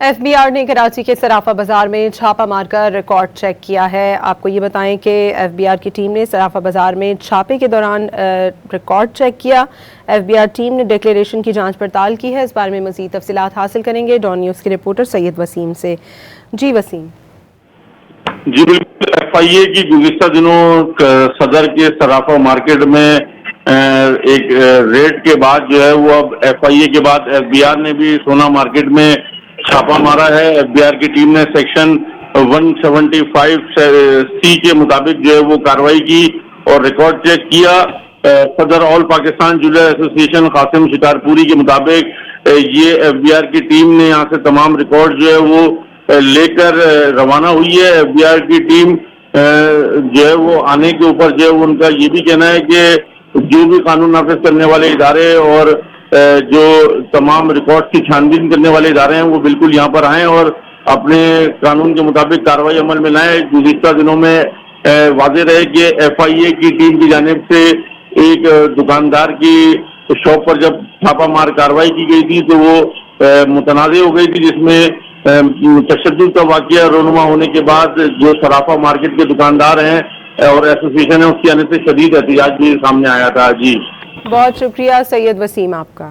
F B are نے کراچی کے صرافہ بازار میں چھاپہ مار کر ریکارڈ چیک کیا ہے۔ آپ کو یہ بتائیں کہ ایف بی آر کی ٹیم نے صرافہ بازار میں چھاپے کے دوران ریکارڈ چیک کیا۔ ایف بی آر ٹیم نے ڈکلیریشن کی جانچ پڑتال کی ہے۔ اس بارے میں مزید تفصیلات حاصل کریں گے ڈان نیوز کے رپورٹر سید وسیم سے۔ جی وسیم۔ جی بالکل، ایف آئی اے کی گزشتہ دنوں صدر کے صرافہ مارکیٹ میں ایک ریڈ کے بعد جو ہے وہ اب ایف آئی اے کے بعد ایف بی آر نے بھی سونا مارکیٹ میں چھاپا مارا ہے۔ ایف بی آر کی ٹیم نے سیکشن 175 سی کے مطابق جو ہے وہ کارروائی کی اور ریکارڈ چیک کیا۔ صدر آل پاکستان جولر ایسوسی ایشن قاسم شکارپوری کے مطابق یہ ایف بی آر کی ٹیم نے یہاں سے تمام ریکارڈ جو ہے وہ لے کر روانہ ہوئی ہے۔ ایف بی آر کی ٹیم جو ہے وہ آنے کے اوپر جو ہے ان کا یہ بھی کہنا ہے کہ جو بھی قانون نافذ کرنے والے ادارے اور جو تمام ریکارڈ کی چھان بین کرنے والے ادارے ہیں وہ بالکل یہاں پر آئیں اور اپنے قانون کے مطابق کارروائی عمل میں لائیں۔ گزشتہ دنوں میں واضح رہے کہ ایف آئی اے کی ٹیم کی جانب سے ایک دکاندار کی شاپ پر جب چھاپہ مار کارروائی کی گئی تھی تو وہ متنازع ہو گئی تھی، جس میں تشدد کا واقعہ رونما ہونے کے بعد جو صرافہ مارکیٹ کے دکاندار ہیں اور ایسوسی ایشن ہے اس کی آنے سے شدید احتجاج بھی سامنے آیا تھا۔ جی بہت شکریہ سید وسیم آپ کا۔